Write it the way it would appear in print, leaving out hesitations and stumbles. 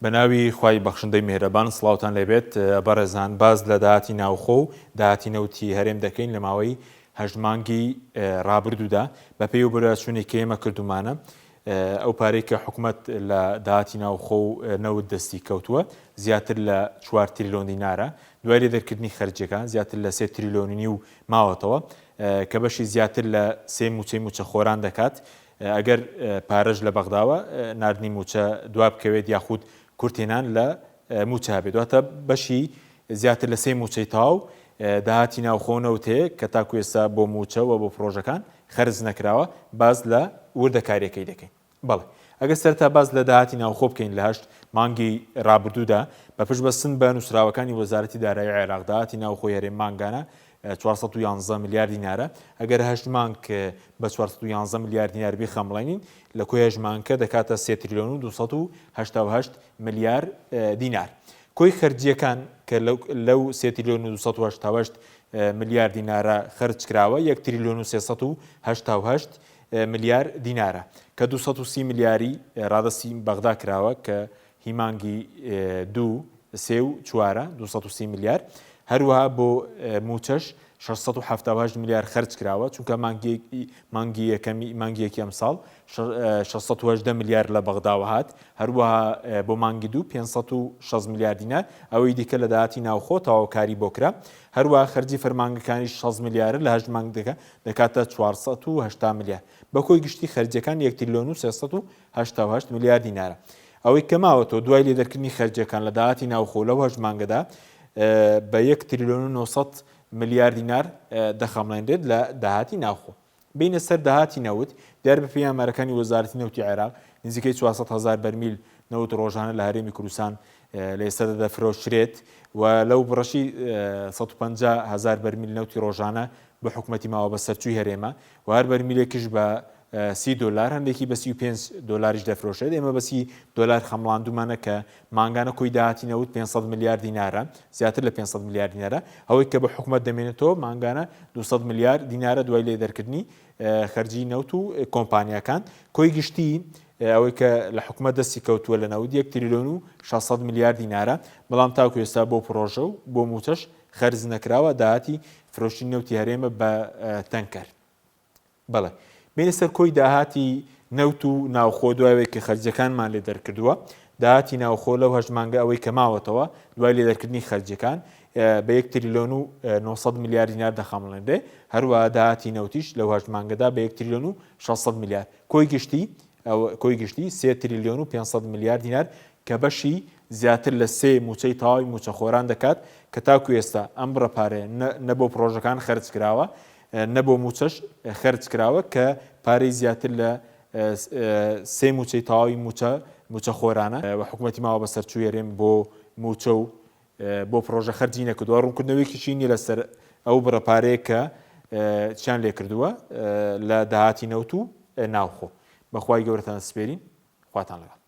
بەناوی خوای بەخشندەی میهرەبان سڵاوتان لێبێت بەڕێزان باز لە داهاتی ناوخۆ و داهاتی نەوتی هەرێم دەکەین لە ماوەی هەژمانگی ڕابردوودا بە پێی و بەرازچوونی کە ئێمە کردومانە ئەو پارەی کە حکوومەت لە داهاتی ناوخۆ و نەوت دەستی کەوتووە زیاتر لە 4 تریلیۆن دینارە دوای لێدەرکردنی خەرجیەکان زیاتر لە 3 تریلیۆنی و ماوەتەوە کە بەشی زیاتر لە 3 موچەی موچەخۆران دەکات ئەگەر پارەش لە بەغداوە نردنی موچە دواب بکەوێت یاخود کورتێنان لە موچە بێت دواتە بەشی زیاتر لە 3 موچەی تاو داهاتی ناوخۆنەوتەیە کە تاکو ئێستا بۆ موچەوە بۆ پرۆژەکان خەرج نەکراوە باز لە وردەکاریەکەی دەکەین بەڵێ ئەگەر سەرتا باز لە داهاتی ناوخۆ بکەین لە 8 مانگی ڕابردوودا بەپشت بەستن بە نووسراوەکانی وەزارەتی دارایی عێراق داهاتی ناوخۆی هەرێم مانگانە 411 میلیارد دینارە ئەگەر 8 مانگ بە 411 میلیارد دینار بخەمڵێنین لە کۆی هەژمانکە دەکاتە 3 تریلیۆن و 288 میلیارد دینار کۆی خەرجیەکان کە لەو 3 تریلیۆن و 288 میلیارد دینارە خەرج کراوە 1 تریلیۆن و 388 میلیارد دینارە کە 230 میلیاری ڕادەستی بەغدا کراوە کە هیمانگی 2 3 و 4 230 میلیارد هەروەها بۆ موچەش 678 میلیارد خەرج کراوە چونکە مانگی یەکی ئەم ساڵ 618 میلیارد لە بەغداوە هات هەروەها بۆ مانگی 2 560 میلیارد دینار ئەوەی دیکە لە داهاتی ناوخۆ تەواوکاری بۆ کرا هەروەها خەرجی فەرمانگەکانی 6 میلیارد لە 8 مانگ دەکاتە 480 میلیارد بە کۆی گشتی خەرجەکان 1 تریلیۆن و 388 میلیارد دینارە ئەوەی کە ماوەتەوە دوای لێدەرکردنی خەرجەکان لە داهاتی ناوخۆ لەو 8 مانگەدا بە 1 تریلیۆن و 900 میلیارد دینار دەخەمڵێنرێت لە داهاتی ناوخۆ بینە سەر داهاتی نەوت دیار بە پێی ئامارەکانی وەزارەتی نەوتی عێراق نزیکەی 400 هزار بەرمیل نەوت ڕۆژانە لە هەرێمی کوردستان لە ئێستادا دەفرۆشرێت و لەو بڕەشی 150 هزار بەرمیل نەوتی ڕۆژانە بە حکوومەتی ماوە بە سەرچووی هەرێمە و هەر بەرمیلێکیش بە 30 دلار هەندێکی بە 35 دلاریش دەفرۆشێت ئێمە بە 30 دلار خەمڵاندومانە کە مانگانە کۆی داهاتی نەوت 500 میلیارد دینارە زیاتر لە 500 میلیارد دینارە ئەوەی کە بە حکوومەت دەمێنێتەوە مانگانە 200 میلیارد دینارە دوای لێدەرکردنی خەرجی نەوت و کۆمپانیەکان کۆی گشتی ئەوەی کە لە حکوومەت دەستی کەوتووە لە نەوت 1 تریلیۆن و 600 میلیارد دینارە بەڵام تاکو ئێستا بۆ پرۆژە و بۆ موچەش خەرج نەکراوە داهاتی فرۆشتی نەوتی هەرێمە بە تەنکەر بەڵێ بینە سەر کۆی داهاتی نەوت و ناوخۆ دوایەوەی کە خەرجەکانمان لێ دەرکردووە داهاتی ناوخۆ لەو 8 مانگە ئەوەی کە ماوەتەوە دوای لێدەرکردنی خەرجەکان بە 1 تریلیۆن و 900 میلیارد دینار دەخەمڵێنرێ هەروەها داهاتی نەوتیش لەو 8 مانگەدا بە 1 تریلیۆن و 600 میلیارد کۆی گشتی 3 تریلیۆن و 500 میلیارد دینار کە بەشی زیاتر لە 3 موچەی تاوای موچەخۆران دەکات کە تاکو ئێستا ئەم بڕەپارێ نە بۆ پرۆژەکان خەرج کراوە نە بۆ موچەش خەرج کراوە کە پارەی زیاتر لە 3 موچەی تاوای موچەخۆرانە و حکوومەتی ماوە بە سەرچووی هەرێم بۆ موچە و بۆ پرۆژە خەرجی نەکردووە ڕوونکردنەوەیکیشی نیە لەسەر ئەو بڕەپارەیە کە چیان لێ کردووە لە داهاتی نەوت و ناوخۆ بەخوای گەورەتان سپێرین خواتان لەگەڵ